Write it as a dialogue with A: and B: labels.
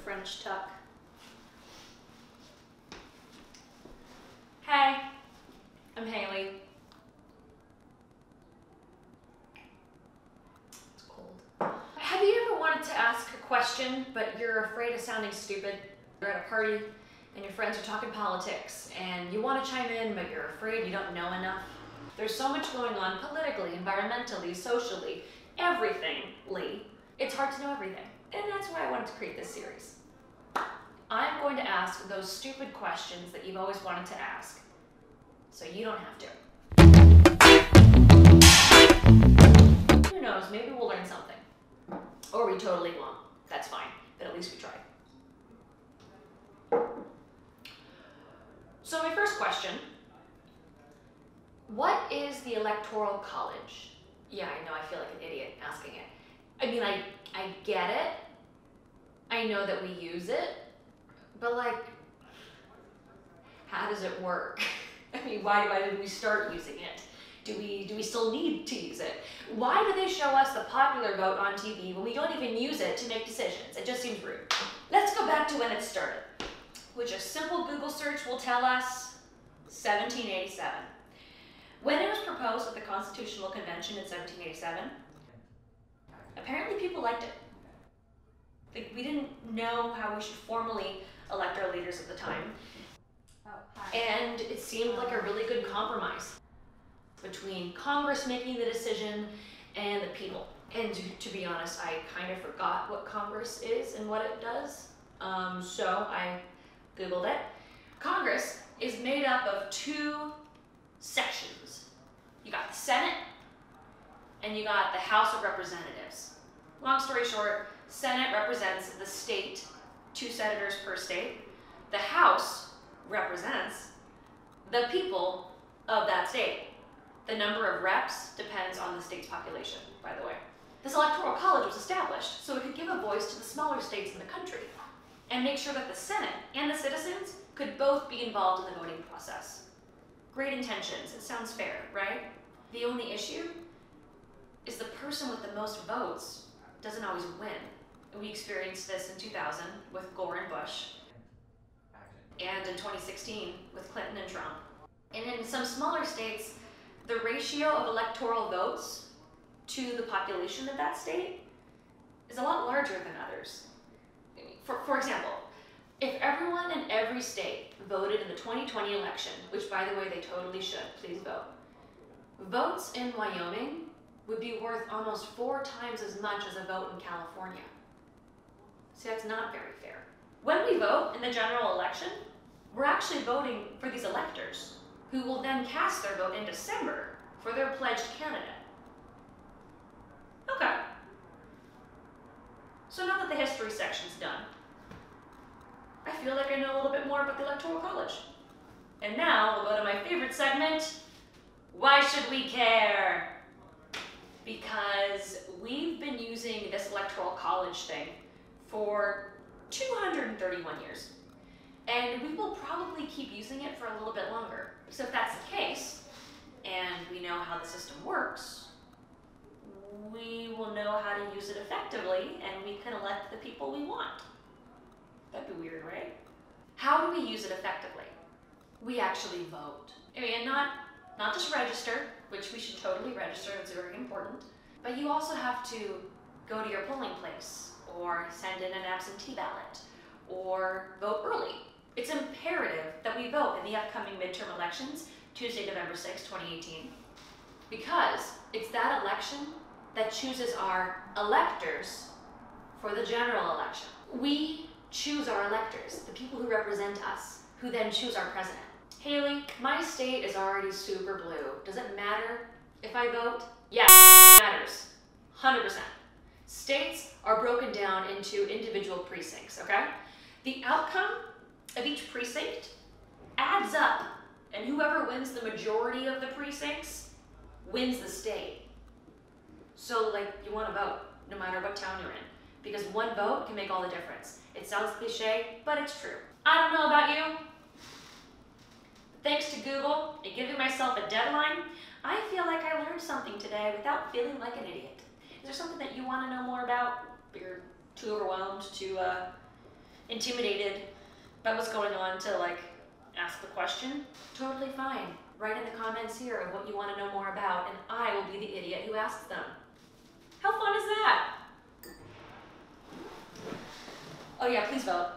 A: French tuck. Hey, I'm Hayley. It's cold. Have you ever wanted to ask a question, but you're afraid of sounding stupid? You're at a party and your friends are talking politics and you want to chime in, but you're afraid you don't know enough. There's so much going on politically, environmentally, socially, everythingly. It's hard to know everything. And that's why I wanted to create this series. I'm going to ask those stupid questions that you've always wanted to ask, so you don't have to. Who knows, maybe we'll learn something. Or we totally won't. That's fine, but at least we tried. So my first question, what is the Electoral College? Yeah, I know, I feel like an idiot asking it. I mean, I get it. I know that we use it, but like, how does it work? I mean, why did we start using it? Do we still need to use it? Why do they show us the popular vote on TV when we don't even use it to make decisions? It just seems rude. Let's go back to when it started, which a simple Google search will tell us 1787. When it was proposed at the Constitutional Convention in 1787, apparently people liked it. Like, we didn't know how we should formally elect our leaders at the time. And it seemed like a really good compromise between Congress making the decision and the people. And to be honest, I kind of forgot what Congress is and what it does. So I Googled it. Congress is made up of two sections. You got the Senate and you got the House of Representatives. Long story short, Senate represents the state, 2 senators per state. The House represents the people of that state. The number of reps depends on the state's population, by the way. This Electoral College was established so it could give a voice to the smaller states in the country and make sure that the Senate and the citizens could both be involved in the voting process. Great intentions, it sounds fair, right? The only issue is the person with the most votes doesn't always win. We experienced this in 2000 with Gore and Bush, and in 2016 with Clinton and Trump. And in some smaller states, the ratio of electoral votes to the population of that state is a lot larger than others. For example, if everyone in every state voted in the 2020 election, which by the way they totally should, please vote, votes in Wyoming would be worth almost 4 times as much as a vote in California. See, that's not very fair. When we vote in the general election, we're actually voting for these electors who will then cast their vote in December for their pledged candidate. Okay. So now that the history section's done, I feel like I know a little bit more about the Electoral College. And now we'll go to my favorite segment, Why Should We Care? Because we've been using this Electoral College thing for 231 years. And we will probably keep using it for a little bit longer. So if that's the case, and we know how the system works, we will know how to use it effectively, and we can elect the people we want. That'd be weird, right? How do we use it effectively? We actually vote. I mean, not just register, which we should totally register, it's very important, but you also have to go to your polling place, or send in an absentee ballot, or vote early. It's imperative that we vote in the upcoming midterm elections, Tuesday, November 6, 2018, because it's that election that chooses our electors for the general election. We choose our electors, the people who represent us, who then choose our president. Hayley, my state is already super blue. Does it matter if I vote? Yeah, it matters, 100%. States are broken down into individual precincts, okay? The outcome of each precinct adds up, and whoever wins the majority of the precincts wins the state. So, like, you want to vote, no matter what town you're in, because one vote can make all the difference. It sounds cliche, but it's true. I don't know about you. Thanks to Google and giving myself a deadline, I feel like I learned something today without feeling like an idiot. Is there something that you want to know more about, but you're too overwhelmed to intimidated by what's going on to like ask the question, totally fine. Write in the comments here of what you want to know more about, and I will be the idiot who asks them. How fun is that? Oh yeah, please vote.